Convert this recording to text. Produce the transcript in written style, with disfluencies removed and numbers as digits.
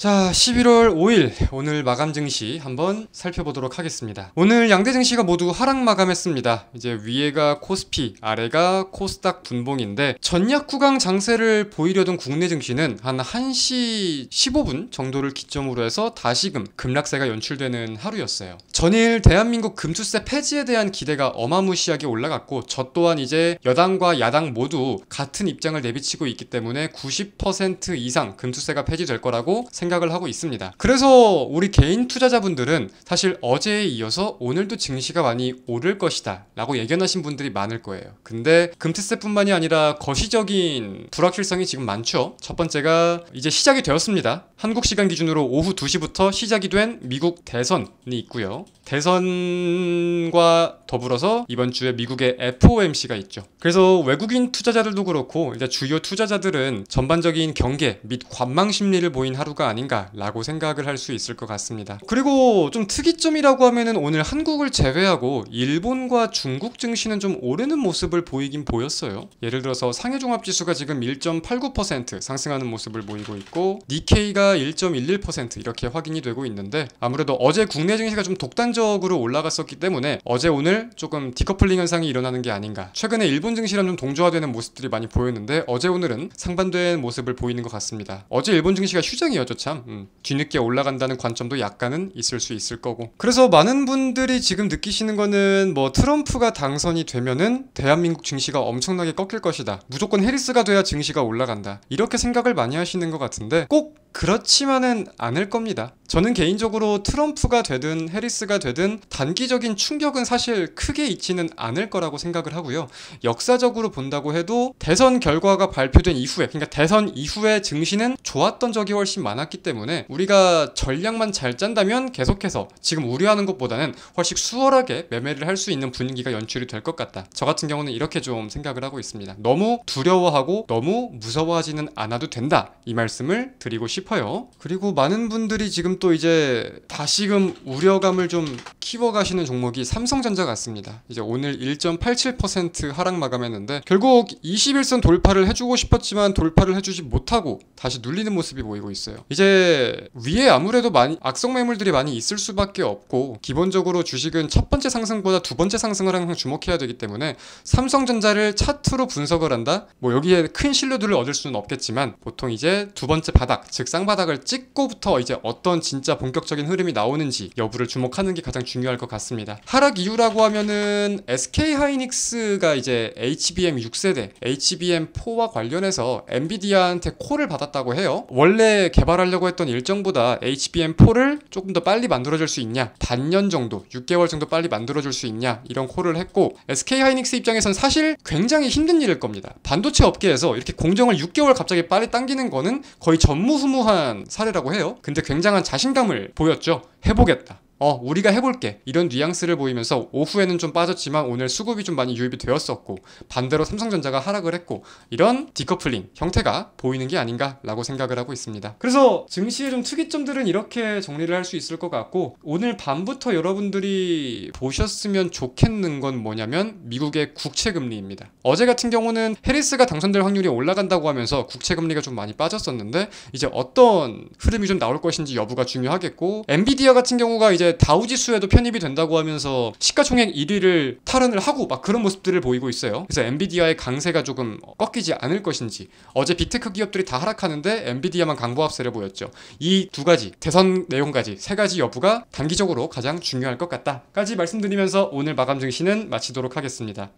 자, 11월 5일 오늘 마감 증시 한번 살펴보도록 하겠습니다. 오늘 양대 증시가 모두 하락 마감했습니다. 이제 위에가 코스피, 아래가 코스닥 분봉인데 전약 구강 장세를 보이려던 국내 증시는 한 1시 15분 정도를 기점으로 해서 다시금 급락세가 연출되는 하루였어요. 전일 대한민국 금투세 폐지에 대한 기대가 어마무시하게 올라갔고 저 또한 이제 여당과 야당 모두 같은 입장을 내비치고 있기 때문에 90% 이상 금투세가 폐지될 거라고 생각을 하고 있습니다. 그래서 우리 개인 투자자분들은 사실 어제에 이어서 오늘도 증시가 많이 오를 것이다 라고 예견하신 분들이 많을 거예요. 근데 금투세뿐만이 아니라 거시적인 불확실성이 지금 많죠. 첫 번째가 이제 시작이 되었습니다. 한국 시간 기준으로 오후 2시부터 시작이 된 미국 대선이 있고요. 대선과 더불어서 이번 주에 미국의 FOMC가 있죠. 그래서 외국인 투자자들도 그렇고 이제 주요 투자자들은 전반적인 경계 및 관망 심리를 보인 하루가 아닌가라고 생각을 할 수 있을 것 같습니다. 그리고 좀 특이점이라고 하면은 오늘 한국을 제외하고 일본과 중국 증시는 좀 오르는 모습을 보이긴 보였어요. 예를 들어서 상해종합지수가 지금 1.89% 상승하는 모습을 보이고 있고 니케이가 1.11% 이렇게 확인이 되고 있는데 아무래도 어제 국내 증시가 좀 독단적으로 올라갔었기 때문에 어제 오늘 조금 디커플링 현상이 일어나는 게 아닌가. 최근에 일본 증시랑 좀 동조화되는 모습들이 많이 보였는데 어제 오늘은 상반된 모습을 보이는 것 같습니다. 어제 일본 증시가 휴장이었죠 참. 뒤늦게 올라간다는 관점도 약간은 있을 수 있을 거고. 그래서 많은 분들이 지금 느끼시는 거는 뭐 트럼프가 당선이 되면은 대한민국 증시가 엄청나게 꺾일 것이다. 무조건 해리스가 돼야 증시가 올라간다. 이렇게 생각을 많이 하시는 것 같은데 꼭 그렇지만은 않을 겁니다. 저는 개인적으로 트럼프가 되든 해리스가 되든 단기적인 충격은 사실 크게 있지는 않을 거라고 생각을 하고요. 역사적으로 본다고 해도 대선 결과가 발표된 이후에, 그러니까 대선 이후에 증시는 좋았던 적이 훨씬 많았기 때문에 우리가 전략만 잘 짠다면 계속해서 지금 우려하는 것보다는 훨씬 수월하게 매매를 할 수 있는 분위기가 연출이 될 것 같다. 저 같은 경우는 이렇게 좀 생각을 하고 있습니다. 너무 두려워하고 너무 무서워하지는 않아도 된다. 이 말씀을 드리고 싶어요. 그리고 많은 분들이 지금 또 이제 다시금 우려감을 좀 키워가시는 종목이 삼성전자 같습니다. 이제 오늘 1.87% 하락 마감했는데 결국 21선 돌파를 해주고 싶었지만 돌파를 해주지 못하고 다시 눌리는 모습이 보이고 있어요. 이제 위에 아무래도 많이 악성 매물들이 많이 있을 수밖에 없고 기본적으로 주식은 첫 번째 상승보다 두 번째 상승을 항상 주목해야 되기 때문에 삼성전자를 차트로 분석을 한다? 뭐 여기에 큰 신뢰도를 얻을 수는 없겠지만 보통 이제 두 번째 바닥, 즉 쌍바닥을 찍고부터 이제 어떤 진짜 본격적인 흐름이 나오는지 여부를 주목하는 게 가장 중요할 것 같습니다. 하락 이유라고 하면은 SK하이닉스가 이제 HBM 6세대, HBM4와 관련해서 엔비디아한테 콜을 받았다고 해요. 원래 개발하려고 했던 일정보다 HBM4를 조금 더 빨리 만들어줄 수 있냐, 반년 정도, 6개월 정도 빨리 만들어줄 수 있냐 이런 콜을 했고 SK하이닉스 입장에선 사실 굉장히 힘든 일일 겁니다. 반도체 업계에서 이렇게 공정을 6개월 갑자기 빨리 당기는 거는 거의 전무후무한 사례라고 해요. 근데 굉장한 자신감을 보였죠. 해보겠다. 우리가 해볼게. 이런 뉘앙스를 보이면서 오후에는 좀 빠졌지만 오늘 수급이 좀 많이 유입이 되었었고 반대로 삼성전자가 하락을 했고 이런 디커플링 형태가 보이는 게 아닌가라고 생각을 하고 있습니다. 그래서 증시의 좀 특이점들은 이렇게 정리를 할 수 있을 것 같고 오늘 밤부터 여러분들이 보셨으면 좋겠는 건 뭐냐면 미국의 국채금리입니다. 어제 같은 경우는 해리스가 당선될 확률이 올라간다고 하면서 국채금리가 좀 많이 빠졌었는데 이제 어떤 흐름이 좀 나올 것인지 여부가 중요하겠고 엔비디아 같은 경우가 이제 다우지수에도 편입이 된다고 하면서 시가총액 1위를 탈환을 하고 막 그런 모습들을 보이고 있어요. 그래서 엔비디아의 강세가 조금 꺾이지 않을 것인지 어제 빅테크 기업들이 다 하락하는데 엔비디아만 강보합세를 보였죠. 이 두 가지 대선 내용까지 세 가지 여부가 단기적으로 가장 중요할 것 같다까지 말씀드리면서 오늘 마감 증시는 마치도록 하겠습니다.